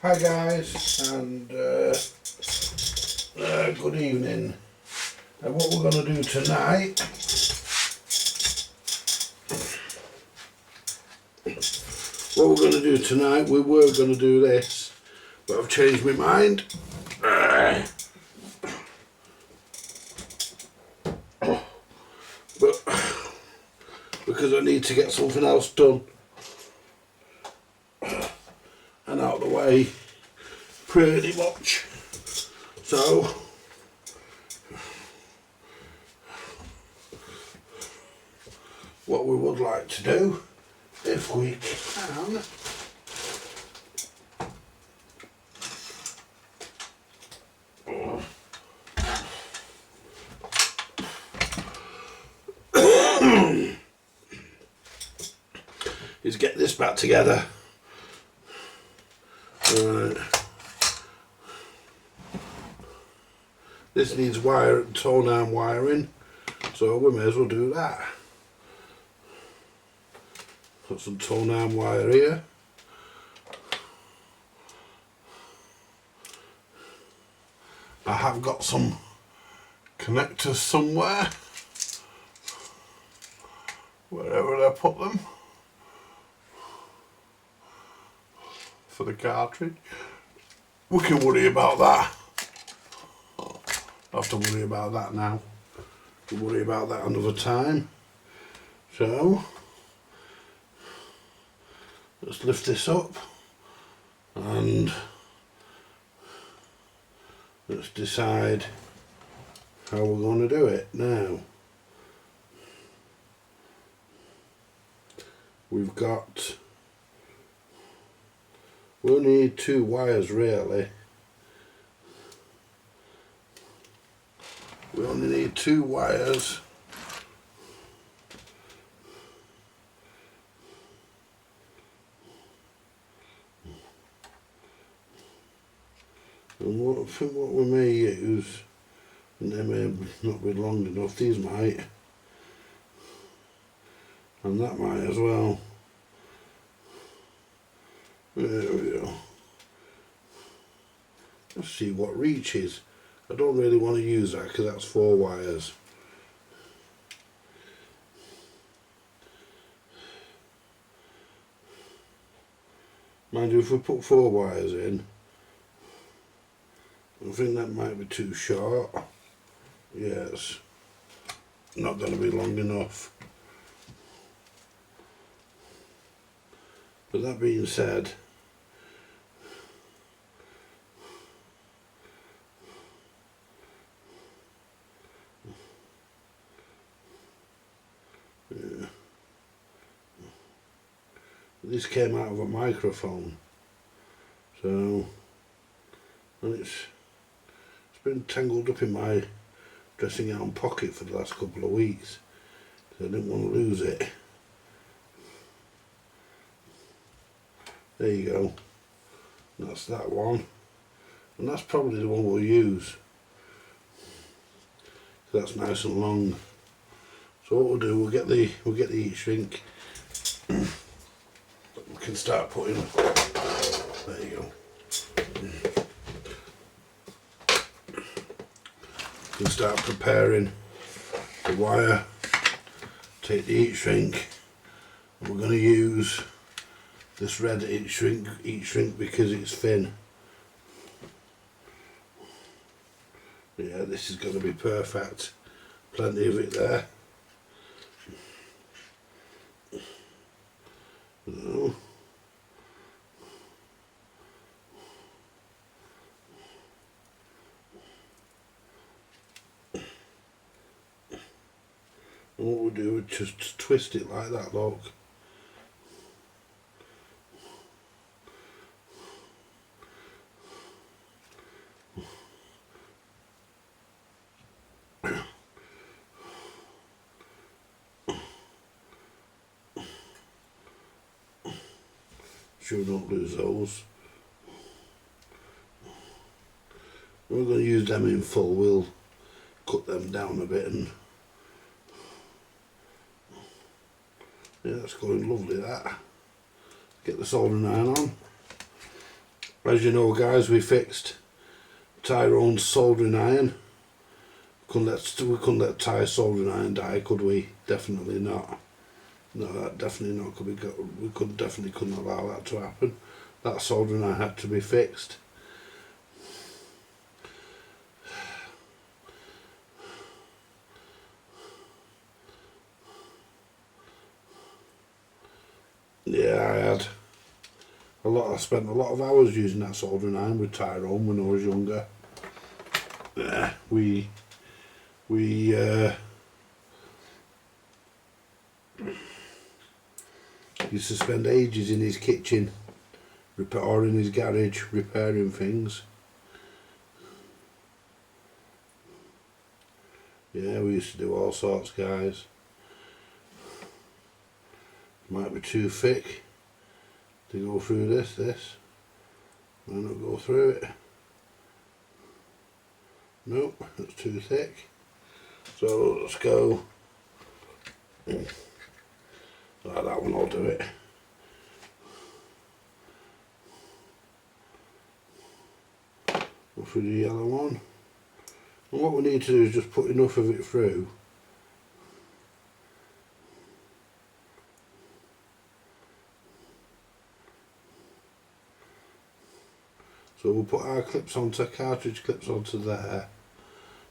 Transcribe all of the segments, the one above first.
Hi guys, and good evening. What we're going to do tonight, we were going to do this, but I've changed my mind. But because I need to get something else done and out of the way pretty much. So what we would like to do, if we can, is get this back together. Right. This needs tone arm wiring, so we may as well do that. Put some tone arm wire here. I have got some connectors somewhere, wherever I put them, for the cartridge. We can worry about that. I have to worry about that now. We'll worry about that another time. So let's lift this up and let's decide how we're going to do it now. We'll need two wires really. We only need two wires. And I think what we may use, and they may not be long enough, these might, and that might as well. There we go. Let's see what reaches. I don't really want to use that because that's 4 wires. Mind you, if we put 4 wires in, I think that might be too short. Yes, not going to be long enough. But that being said, yeah. This came out of a microphone, so, and it's been tangled up in my dressing gown pocket for the last couple of weeks, so I didn't want to lose it. There you go. That's that one, and that's probably the one we'll use. That's nice and long. So what we'll do, we'll get the heat shrink. We can start putting. There you go. We can start preparing the wire. Take the heat shrink. And we're going to use this red heat shrink because it's thin. Yeah, this is going to be perfect. Plenty of it there. So, and what we'll do is just twist it like that, look. Sure don't lose those. We're going to use them in full. We'll cut them down a bit, and yeah, that's going lovely. That. Get the soldering iron on. As you know guys, we fixed Tyrone's soldering iron. We couldn't let Ty's soldering iron die, could we? Definitely not. No, that definitely not. We couldn't allow that to happen. That soldering iron had to be fixed. Yeah, I spent a lot of hours using that soldering iron with Tyrone when I was younger. We used to spend ages in his kitchen or in his garage repairing things. Yeah, we used to do all sorts, guys. Might be too thick to go through this. Might not go through it. Nope, it's too thick. So let's go. Like that one, I'll do it. Go through the yellow one. And what we need to do is just put enough of it through. So we'll put our cartridge clips onto there.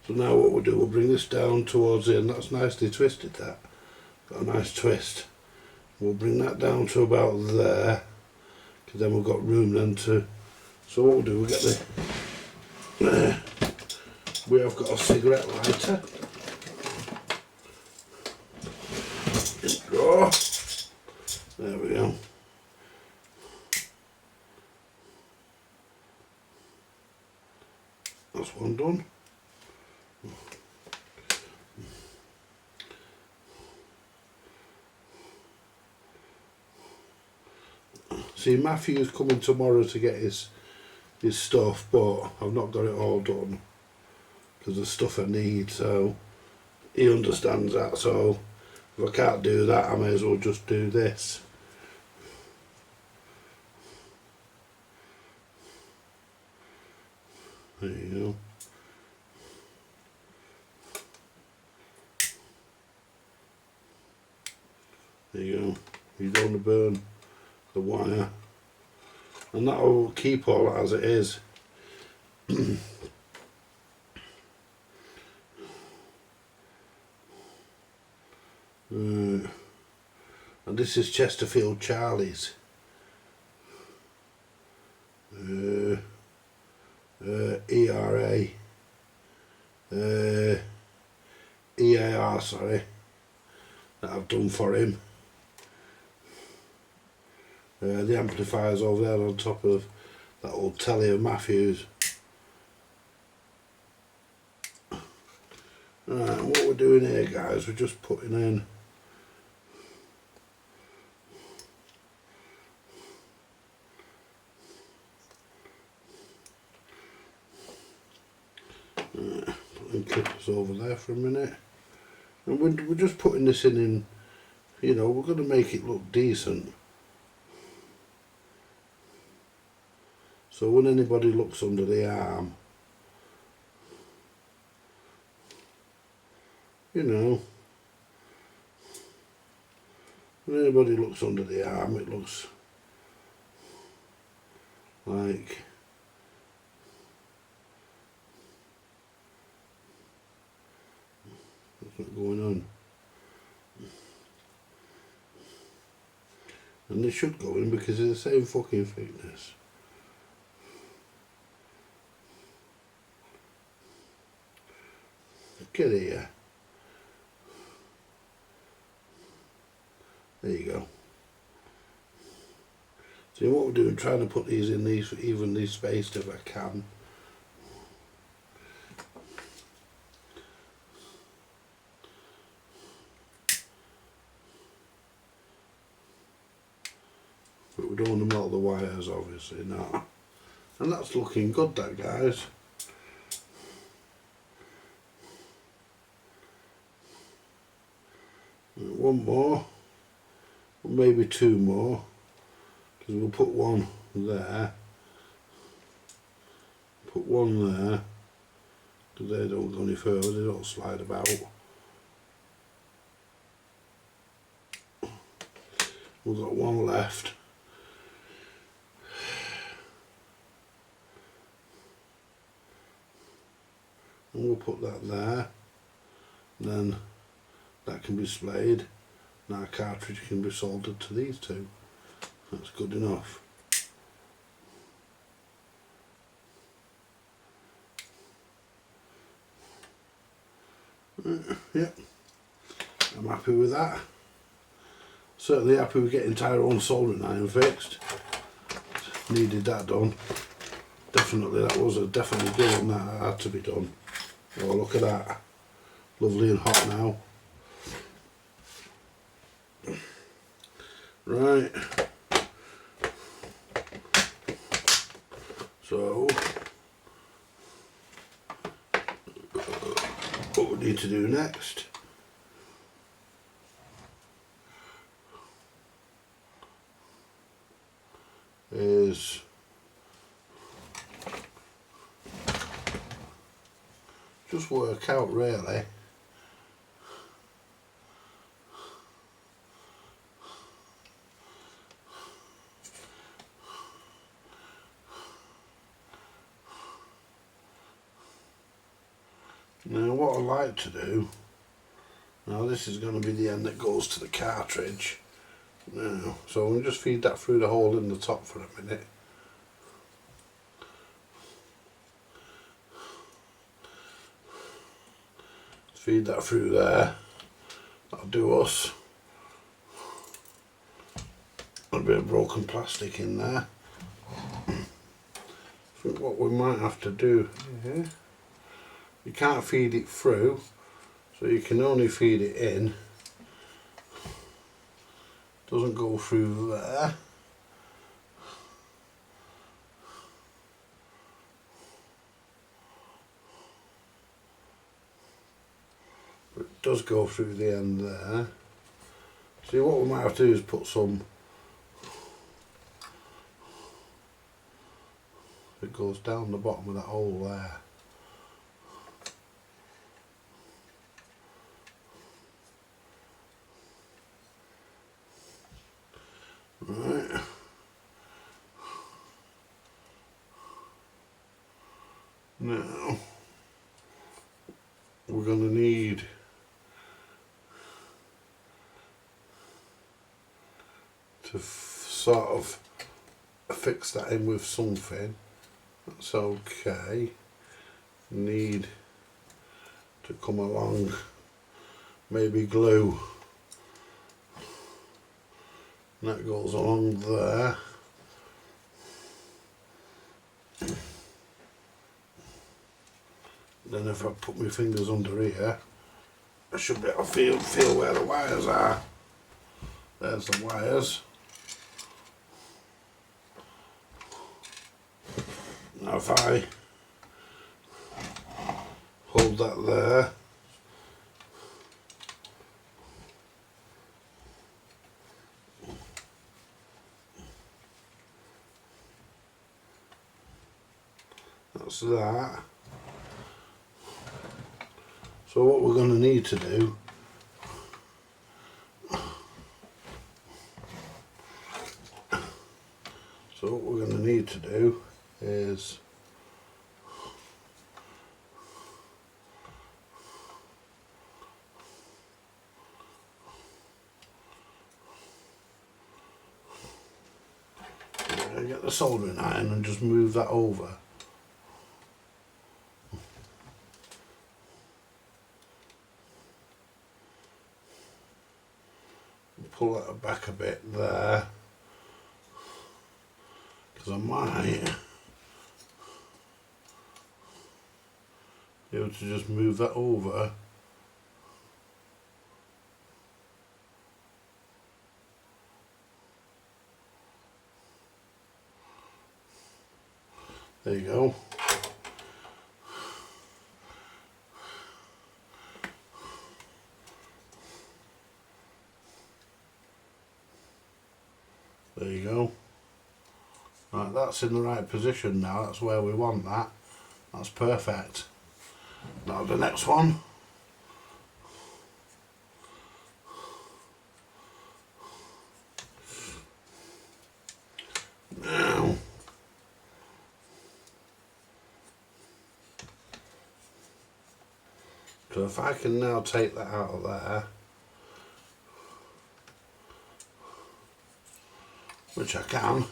So now what we'll do, we'll bring this down towards the end. That's nicely twisted, that. Got a nice twist. We'll bring that down to about there, because then we've got room then to... So what we'll do, we'll get the... we have got a cigarette lighter. In the drawer. There we go. That's one done. See, Matthew's coming tomorrow to get his stuff, but I've not got it all done because there's stuff I need, so he understands that. So if I can't do that, I may as well just do this. There you go. There you go. You don't want to burn the wire, and that will keep all that as it is. And this is Chesterfield Charlie's. EAR, sorry, that I've done for him. The amplifier's over there on top of that old telly of Matthew's. Right, what we're doing here, guys, we're just putting in putting clippers over there for a minute, and we're just putting this in, you know, we're going to make it look decent. So when anybody looks under the arm, you know, when anybody looks under the arm, it looks like what's going on. And they should go in because they're the same fucking thickness. Get here. There you go. See what we're doing, trying to put these in these evenly spaced if I can. But we don't want to melt the wires, obviously, no. And that's looking good, that, guys. One more, or maybe two more, because we'll put one there. put one there, because they don't go any further, they don't slide about. We've got one left. And we'll put that there. Then that can be splayed. And our cartridge can be soldered to these two. That's good enough. Yeah, I'm happy with that. Certainly happy with getting Tyrone soldering iron fixed. Needed that done. Definitely, that was a definitely good one that had to be done. Oh, look at that. Lovely and hot now. Right. So, what we need to do next is just work out really now what I like to do. Now this is going to be the end that goes to the cartridge now, so I'm going to just feed that through the hole in the top for a minute. Feed that through there. That'll do us. A bit of broken plastic in there. I think what we might have to do here, you can't feed it through, so you can only feed it in. Doesn't go through there. But it does go through the end there. See, what we might have to do is put some, it goes down the bottom of that hole there. Right. Now we're going to need to sort of fix that in with something. That's okay. Need to come along, maybe glue. And that goes along there. Then if I put my fingers under here, I should be able to feel where the wires are. There's the wires. Now if I hold that there, that's that. So what we're going to need to do, is get the soldering iron and just move that over. Pull that back a bit there, because I might be able to just move that over. There you go. There you go. Right, that's in the right position now, that's where we want that. That's perfect. Now the next one. Now, so if I can now take that out of there, which I can,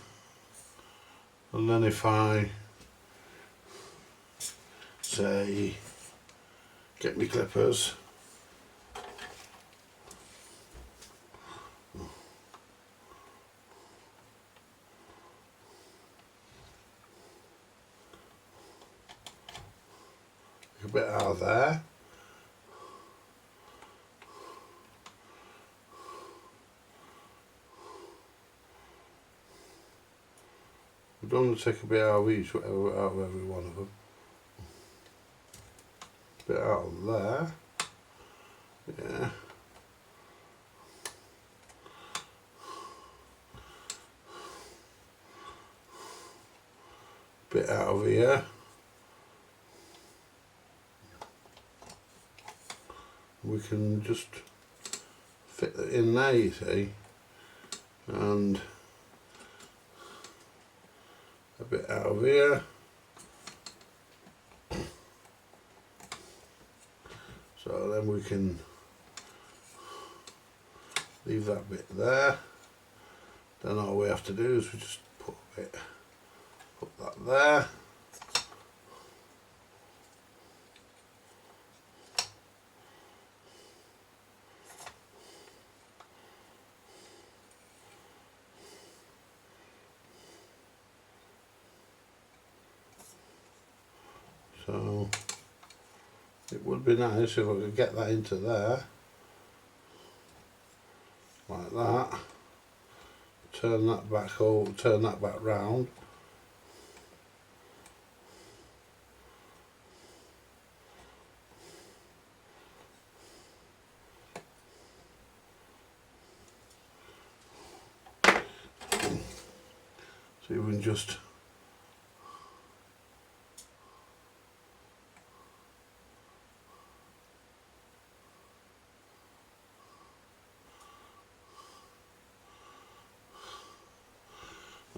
and then if I say get me clippers, a bit out of there, we don't want to take a bit out of each, whatever, out of every one of them. Bit out of there, yeah. Bit out of here. We can just fit it in there, you see, and a bit out of here. So then we can leave that bit there. Then all we have to do is we just put that there. So it would be nice if I could get that into there, like that. Turn that back over, turn that back round. So you can just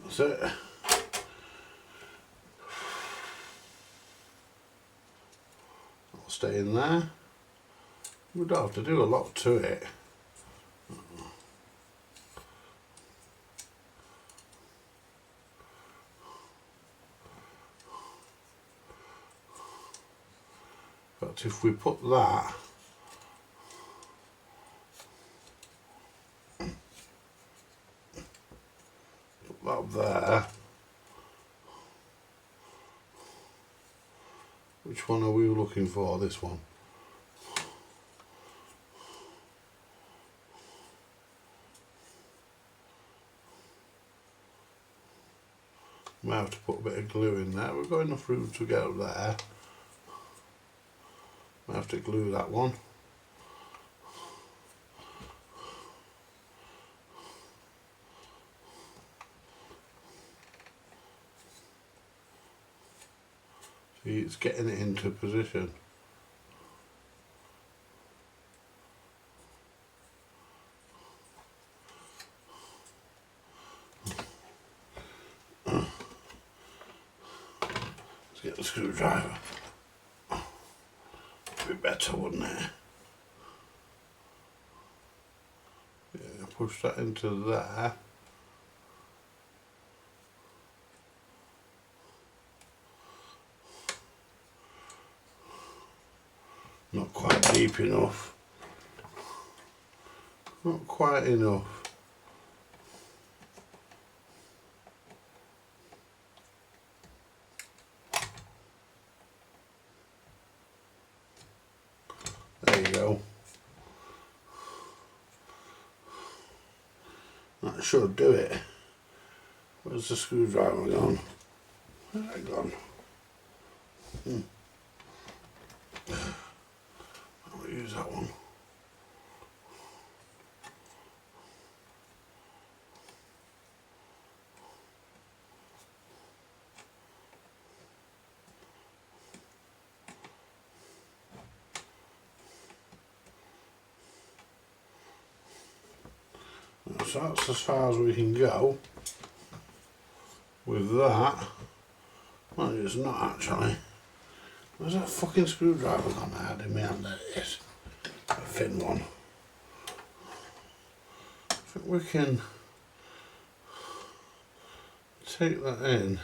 that's it. I'll stay in there. We don't have to do a lot to it. But if we put that there, which one are we looking for? This one. We have to put a bit of glue in there. We've got enough room to get up there. We have to glue that one. See, it's getting it into position. Let's get the screwdriver. Be better, wouldn't it? Yeah, push that into there. Not quite deep enough. Not quite enough. There you go. That should do it. Where's the screwdriver gone? Where's that gone? I'll use that one. So that's as far as we can go with that. Well, it's not actually. Where's that fucking screwdriver gone? I had in my hand. There it is. A thin one. I think we can take that in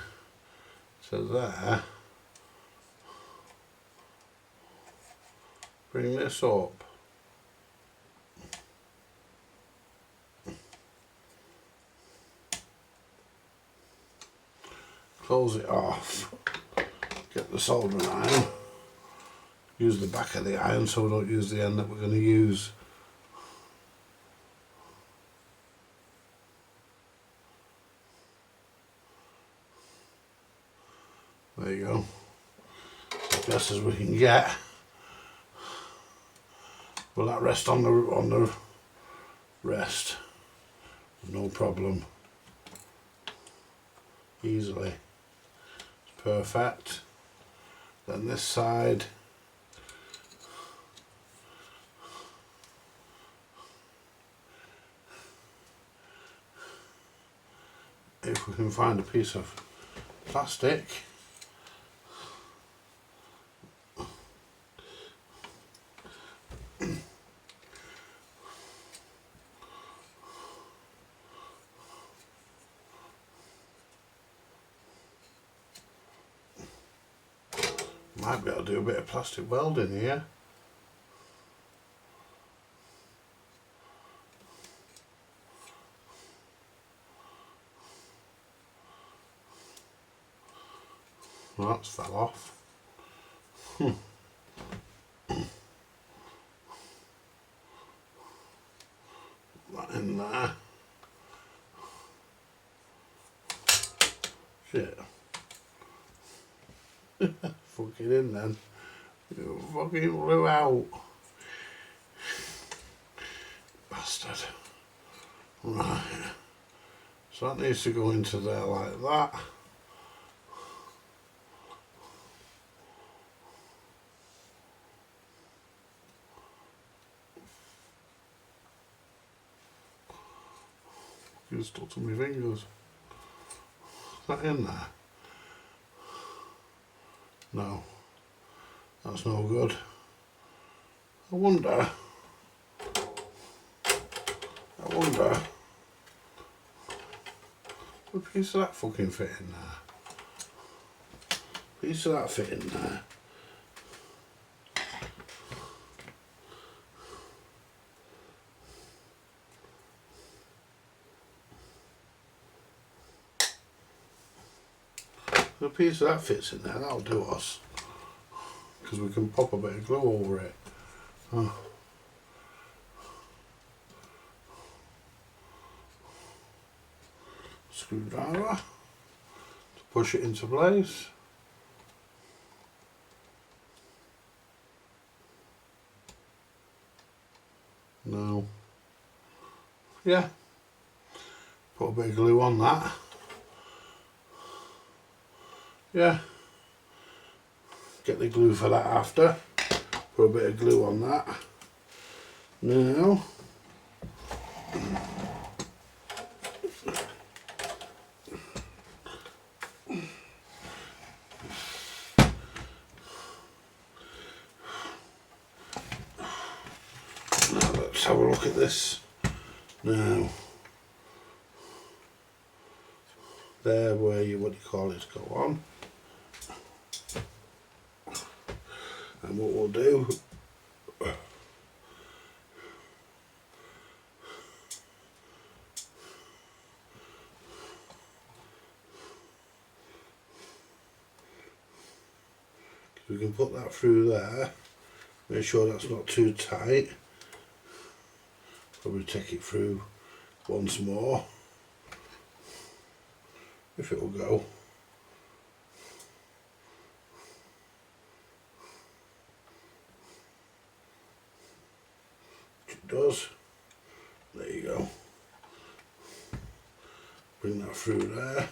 to there. Bring this up. Close it off. Get the soldering iron. Use the back of the iron so we don't use the end that we're going to use. There you go. As best as we can get. Will that rest on the rest? No problem. Easily. It's perfect. Then this side. If we can find a piece of plastic. Might be able to do a bit of plastic welding here. Well, that's fell off. That in there. Shit. Fucking in then. You fucking blew out. Bastard. Right. So that needs to go into there like that. You stuck to my fingers. Is that in there? No. That's no good. I wonder. Would a piece of that fucking fit in there? Piece of that fit in there? If a piece of that fits in there, that'll do us. Because we can pop a bit of glue over it. Oh. Screwdriver to push it into place. No. Yeah. Put a bit of glue on that. Yeah. Get the glue for that after. Put a bit of glue on that. Now. Now let's have a look at this. Now. There where you, what do you call it, go on. And what we'll do, we can put that through there, make sure that's not too tight, probably take it through once more, if it will go. It does. There you go. Bring that through there.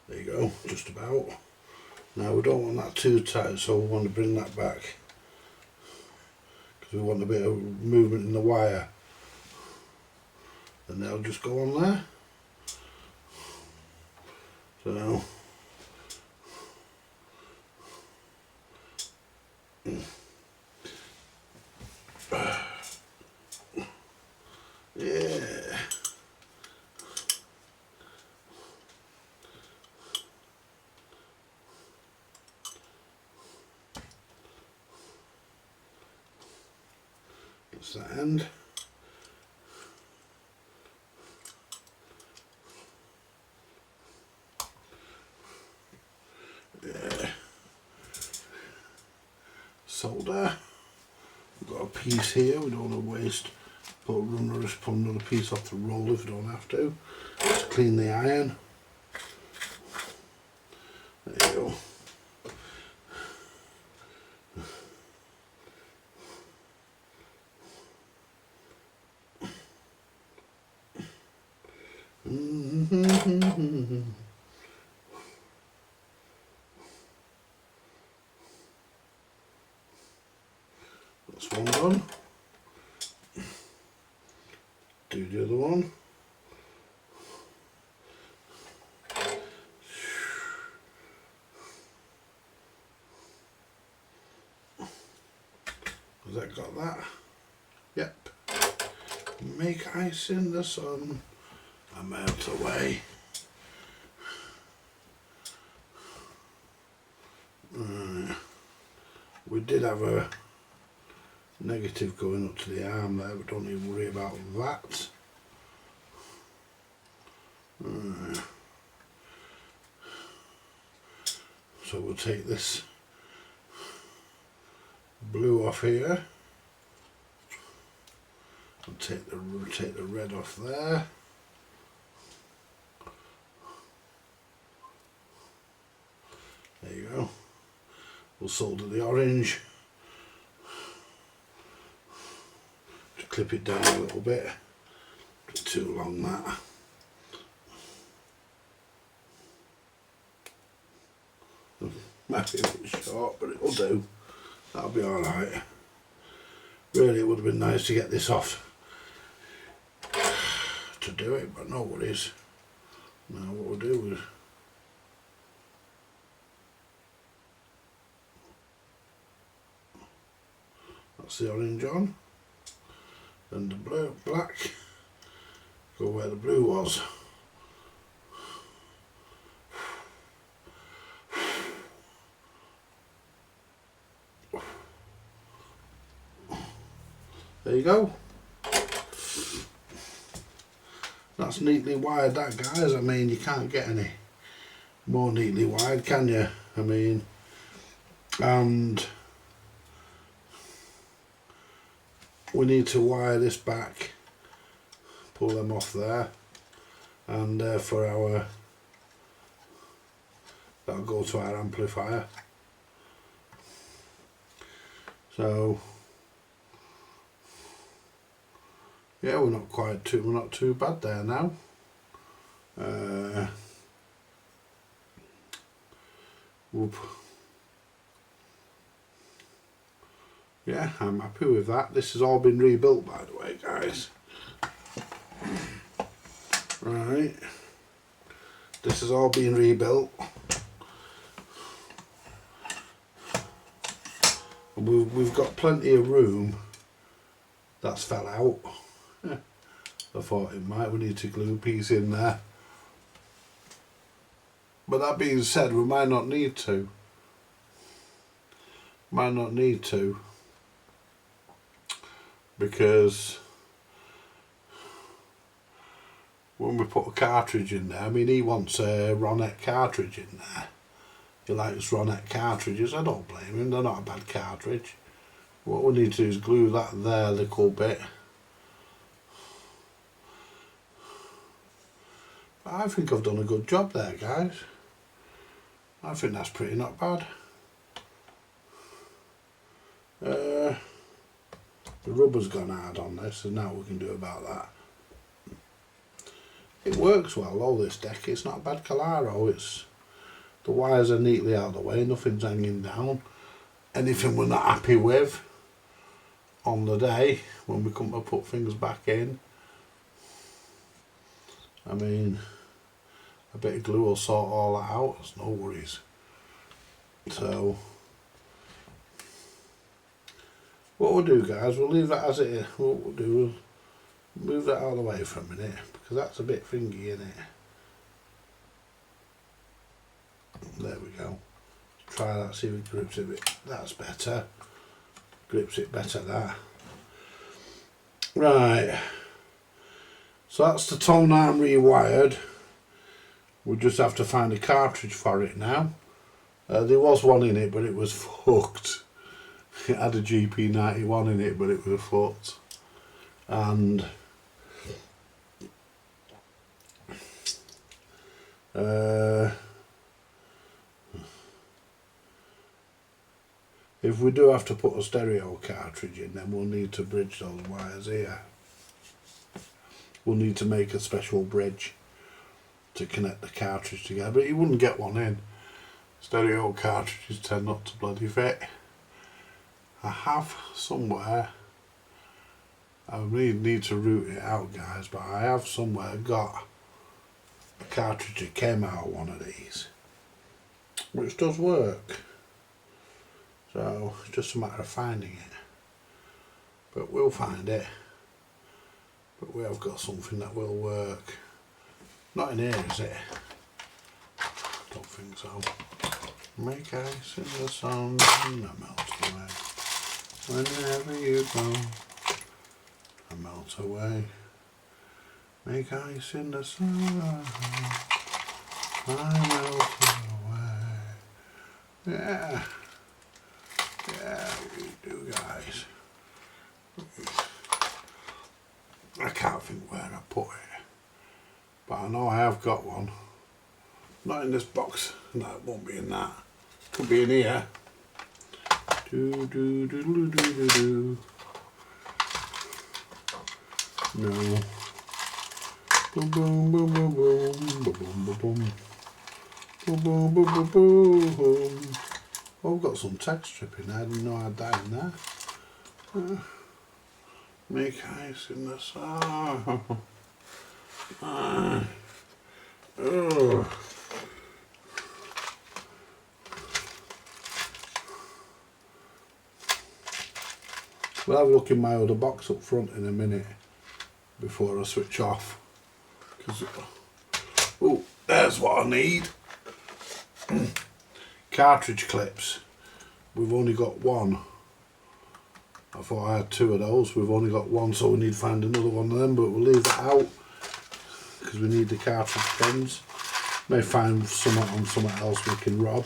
There you go, just about. Now we don't want that too tight, so we want to bring that back because we want a bit of movement in the wire. and they'll just go on there. So yeah. That's that end. Yeah. Solder. We've got a piece here, we don't want to waste, but we'll just pull another piece off the roll if we don't have to. Just clean the iron. There you go. That's one done. Do the other one. Has that got that? Yep. Make ice in the sun and melt away. We did have a negative going up to the arm there, but don't even worry about that. So we'll take this blue off here and take the red off there. There you go. We'll solder the orange. Just clip it down a little bit. Not too long that. Might be a bit short, but it'll do. That'll be alright. Really, it would have been nice to get this off to do it, but no worries. Now what we'll do is that's the orange on, and the blue, black, go where the blue was. There you go. That's neatly wired, that, guys. I mean, you can't get any more neatly wired, can you? I mean, and we need to wire this back, pull them off there, and for our, that'll go to our amplifier. So yeah, we're not too bad there now. Yeah, I'm happy with that. This has all been rebuilt, by the way, guys. Right, this has all been rebuilt. We've got plenty of room. That's fell out. I thought it might. We need to glue a piece in there. But that being said, we might not need to. Because when we put a cartridge in there, I mean, he wants a Ronet cartridge in there. He likes Ronet cartridges. I don't blame him. They're not a bad cartridge. What we need to do is glue that there a little bit. I think I've done a good job there, guys. I think that's pretty not bad. The rubber's gone hard on this, and now we can do about that. It works well, all this deck. It's not a bad Calaro. It's, the wires are neatly out of the way, nothing's hanging down. Anything we're not happy with on the day when we come to put things back in, I mean, a bit of glue will sort all that out, there's no worries. So, what we'll do, guys, we'll leave that as it is. What we'll do, we'll move that out of the way for a minute, because that's a bit thingy, isn't it? There we go. Try that, see if it grips it a bit. That's better. Grips it better, that. Right. So that's the tone arm rewired. We'll just have to find a cartridge for it now. There was one in it, but it was fucked. It had a GP91 in it, but it was fucked. And if we do have to put a stereo cartridge in, then we'll need to bridge those wires here. We'll need to make a special bridge to connect the cartridge together, but you wouldn't get one in. Stereo cartridges tend not to bloody fit. I have somewhere, I really need to root it out, guys, but I have somewhere got a cartridge that came out of one of these, which does work. So it's just a matter of finding it. But we'll find it. But we have got something that will work. Not in here, is it? Don't think so. Make ice in the sun and melt away. Whenever you go, I melt away. Make ice in the sun, I melt away. Yeah. Yeah, you do, guys. I can't think where I put it, but I know I have got one. Not in this box. No, it won't be in that. Could be in here. Do do do do do do do. No. Boom boom boom boom boom boom boom boom boom boom boom boom boom. Oh, I've got some text stripping. I didn't know I had that in there. Make ice in the sun. Oh. We'll have a look in my other box up front in a minute before I switch off. Oh, there's what I need. Cartridge clips. We've only got one. I thought I had two of those. We've only got one, so we need to find another one of them, but we'll leave that out because we need the cartridge pins. May find something on something else we can rob.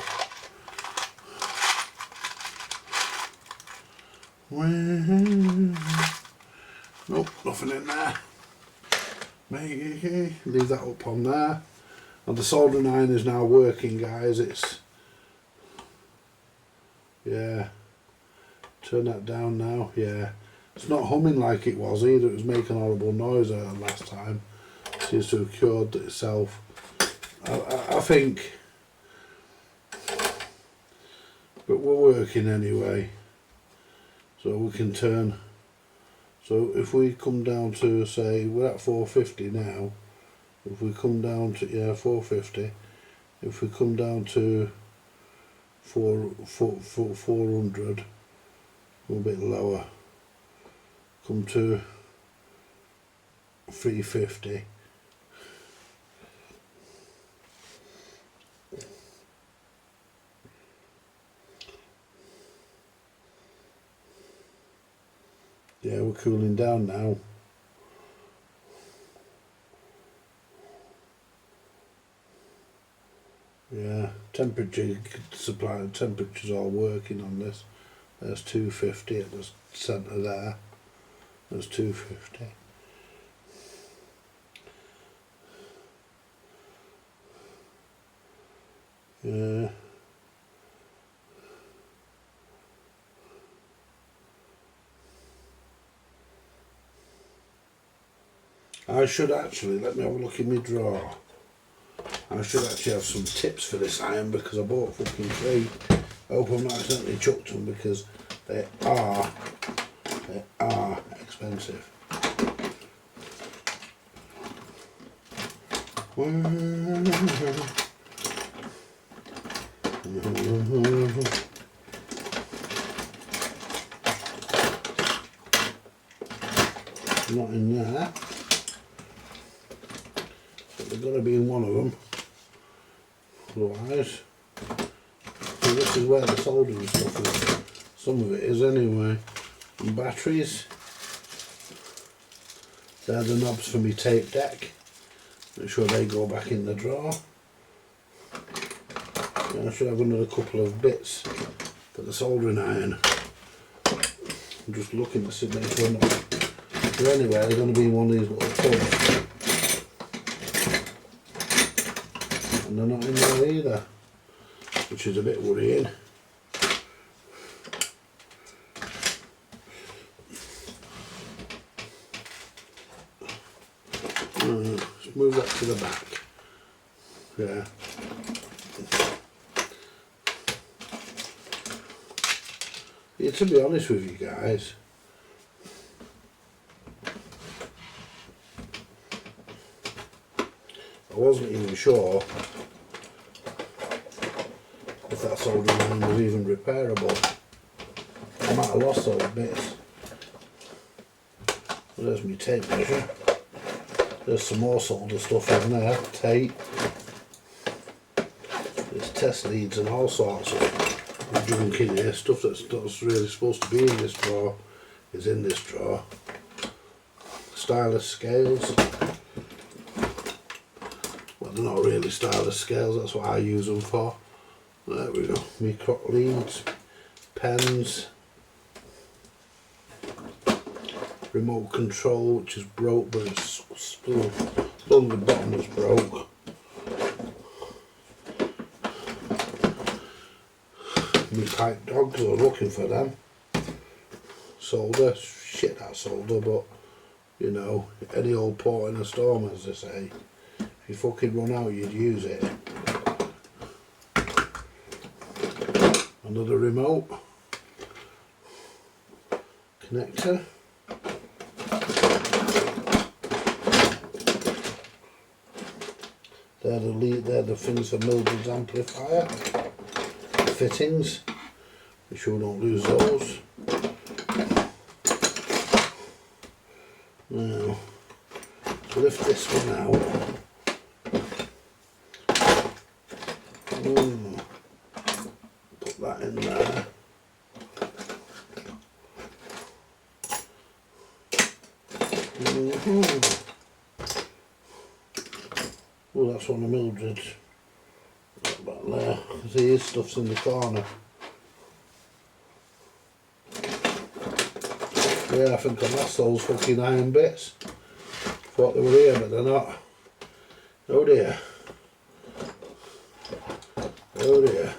Nope, nothing in there. Leave that up on there. And the soldering iron is now working, guys. It's, yeah. Turn that down now. Yeah. It's not humming like it was either. It was making a horrible noise last time. It seems to have cured itself. I think. But we're working anyway. So we can turn. So if we come down to, say, we're at 450 now. If we come down to, yeah, 450. If we come down to 400, a bit lower. Come to 350. Yeah, we're cooling down now. Yeah, temperature supply, temperature's all working on this. There's 250 at the centre there. There's 250. Yeah. I should actually, let me have a look in my drawer. I should actually have some tips for this iron because I bought fucking 3. I hope I'm not accidentally chucked them because they are expensive. Not in there. But they've got to be in one of them. Otherwise, so this is where the soldering stuff is. Some of it is anyway. And batteries. They're the knobs for my tape deck. Make sure they go back in the drawer. And I should have another couple of bits for the soldering iron. I'm just looking to see if they're not. If they're anywhere, they're going to be in one of these little tubs. And they're not in there either, which is a bit worrying. Let's move that to the back. Yeah. Yeah, to be honest with you guys, I wasn't even sure if that soldering iron was even repairable. I might have lost those bits. Well, there's my tape measure. There's some more solder stuff in there, tape. There's test leads and all sorts of junk in here. Stuff that's really supposed to be in this drawer is in this drawer. Stylus scales. Well, they're not really stylus scales, that's what I use them for. There we go. Micro leads, pens, remote control, which is broke, but it's still the bottom is broke. My pipe dogs, I was looking for them. Solder, shit that solder, but you know, any old port in a storm, as they say. If you fucking run out, you'd use it. Another remote connector. They're the things for Mildred's amplifier. The fittings. Make sure we don't lose those. Now, lift this one out. Put that in there. Oh, that's one of Mildred's. Back there. See, his stuff's in the corner. Yeah, I think I lost those fucking iron bits. Thought they were here, but they're not. Oh dear. Oh dear.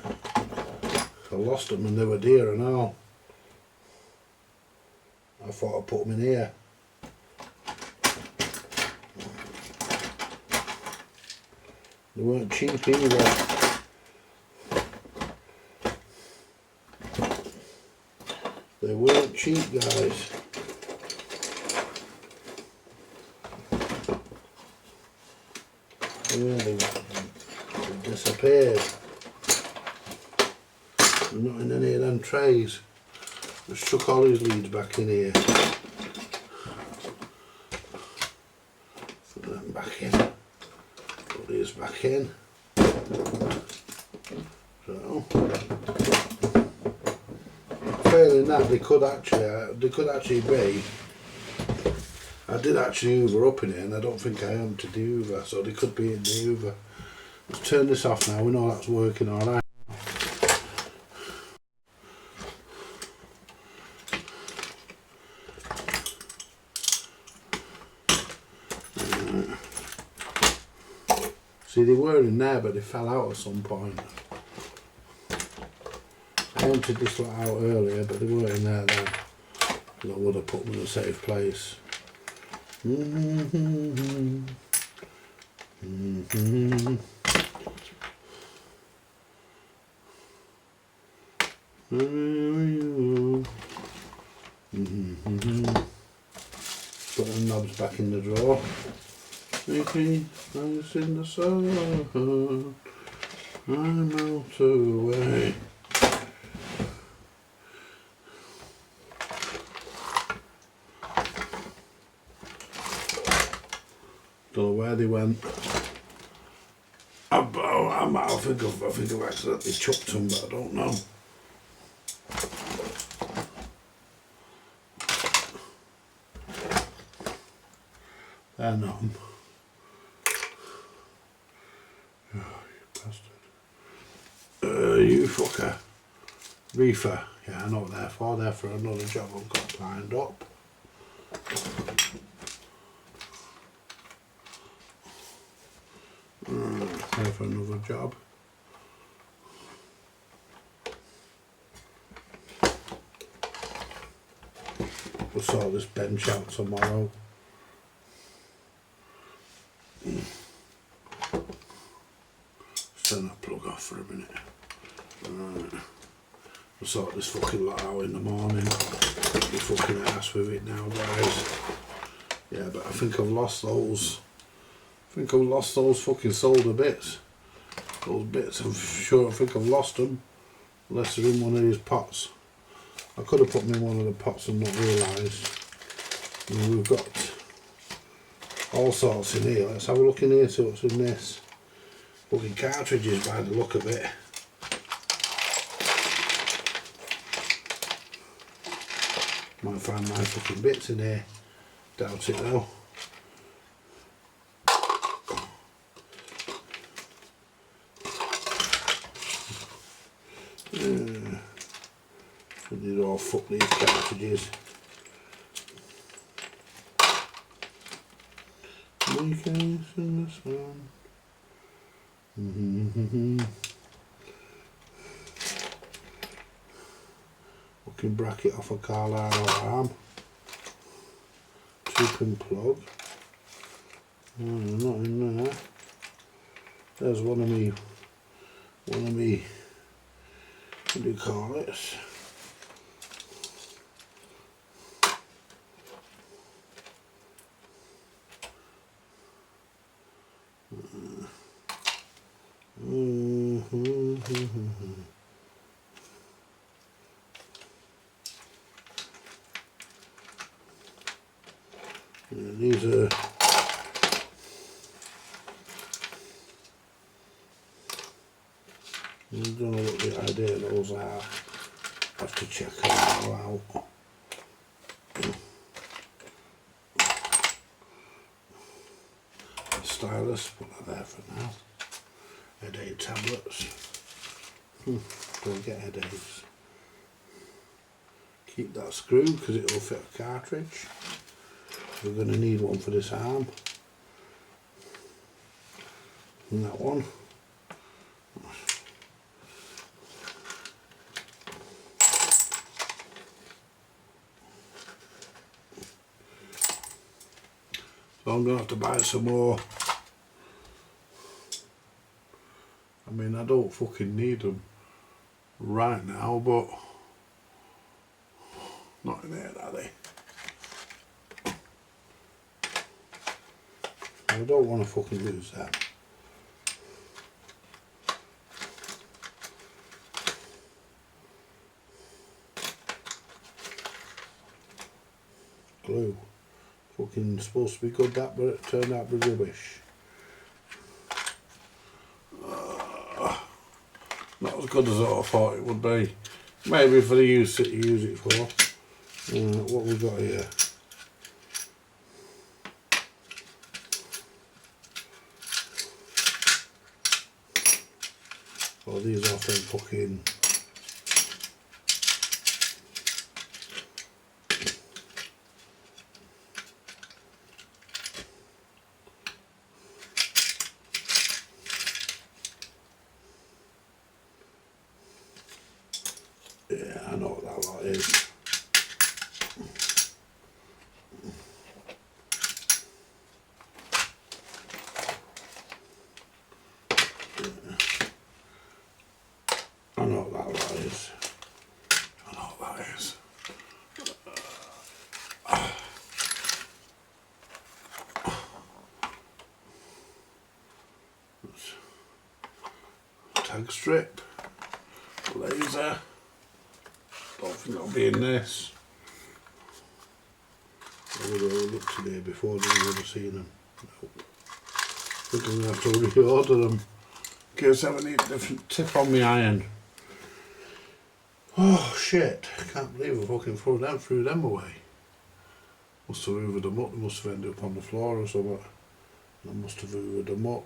I lost them and they were dear and all. I thought I'd put them in here. They weren't cheap either. They weren't cheap, guys. Yeah, they disappeared. They're not in any of them trays. Just chuck all these leads back in here. Put them back in. Put these back in. So, failing that, they could actually be. I did actually hoover up in here, and I don't think I emptied the hoover, so they could be in the hoover. Let's turn this off now. We know that's working all right. See, they were in there, but they fell out at some point. I emptied this lot out earlier, but they weren't in there then. I would have put them in a safe place. Put the knobs back in the drawer. Making ice in the sun, I melt away. Don't know where they went. I think I've accidentally chucked them, but I don't know. They're not. Oh, you bastard. You fucker. Reefer. Yeah, I know what they're for. They're for another job I've got lined up. They're for another job. We'll sort this bench out tomorrow. Turn that plug off for a minute. Right. We'll sort this fucking lot out in the morning. Be fucking ass with it now, guys. Yeah, but I think I've lost those. I think I've lost those fucking solder bits. Those bits, I'm sure I think I've lost them. Unless they're in one of these pots. I could have put them in one of the pots and not realised. We've got all sorts in here. Let's have a look in here, see what's in this. Fucking cartridges by the look of it. Might find my fucking bits in here. Doubt it though. I did all fuck these cartridges. Weekends in the sun. Fucking bracket off a Carlisle arm. 2-pin plug. Not in there. There's one of me, what do you call it? These are I don't know what the idea of those are. I have to check them all out. Stylus, put that there for now. Headache tablets. Don't get headaches. Keep that screw because it will fit a cartridge. We're going to need one for this arm. And that one. So I'm going to have to buy some more. I mean, I don't fucking need them right now, but not in there, are they? I don't want to fucking lose that. Glue. Fucking supposed to be good that, but it turned out to be rubbish. Not as good as I thought it would be. Maybe for the use that you use it for. What we got here? Oh, these are from fucking. Yeah, I know what that lot is. I know what that lot is. I know what that is. mag strip, laser, don't think that'll be in this. I would have looked in here before, didn't would have seen them. Nope. I think I'm going to have to reorder them in case I have any different tip on my iron. Oh shit, I can't believe I fucking threw them away. Must have hoovered them up, they must have ended up on the floor or something. I must have hoovered them up.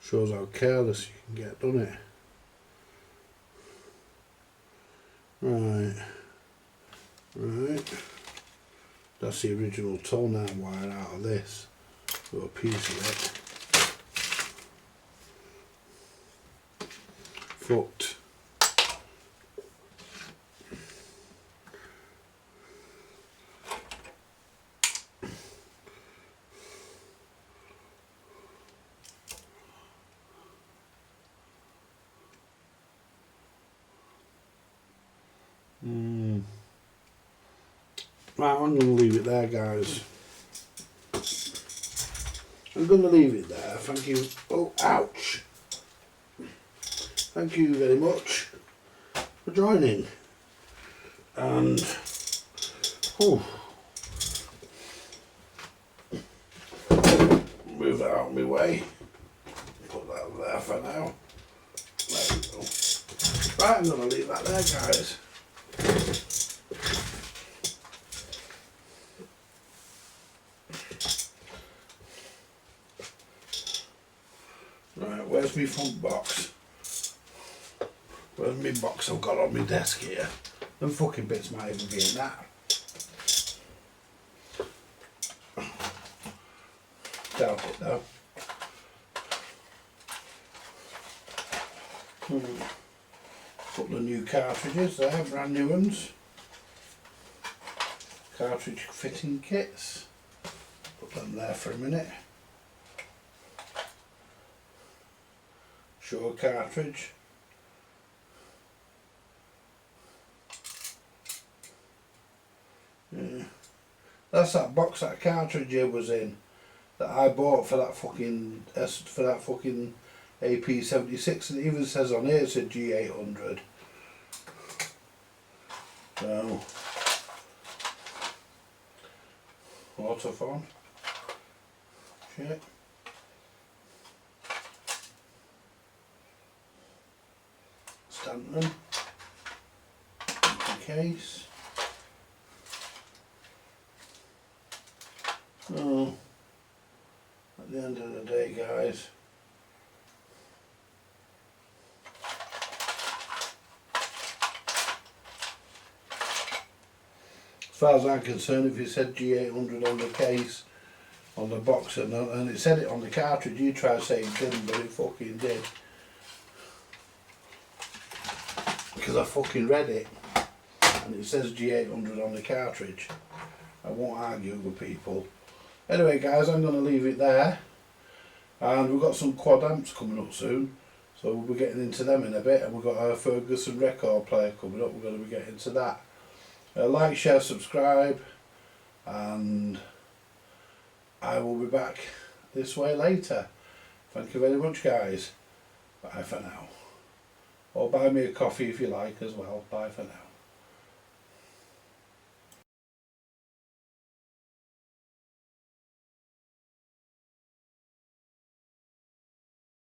Shows how careless you can get, doesn't it? Right. That's the original toner wire out of this. Got a piece of it. Fucked. Right, I'm going to leave it there, guys. I'm going to leave it there. Thank you. Oh, ouch. Thank you very much for joining. And, move that out of my way. Put that there for now. There we go. Right, I'm going to leave that there, guys. Right, where's my front box? Where's my box I've got on my desk here? Them fucking bits might even be in that. Doubt it though. Couple of new cartridges there, brand new ones. Cartridge fitting kits. Put them there for a minute. Sure cartridge. Yeah. That's that box that cartridge was in that I bought for that fucking AP76, and it even says on here it's a G800. So lots of fun. Shit. Stanton. Empty case. Oh, at the end of the day, guys, as far as I'm concerned, if you said G800 on the case, on the box, and it said it on the cartridge, you try to say it didn't, but it fucking did. Because I fucking read it, and it says G800 on the cartridge. I won't argue with people. Anyway, guys, I'm going to leave it there. And we've got some quad amps coming up soon, so we'll be getting into them in a bit. And we've got a Ferguson record player coming up. We're going to be getting into that. Like, share, subscribe, and I will be back this way later. Thank you very much, guys. Bye for now. Or buy me a coffee if you like as well. Bye for now.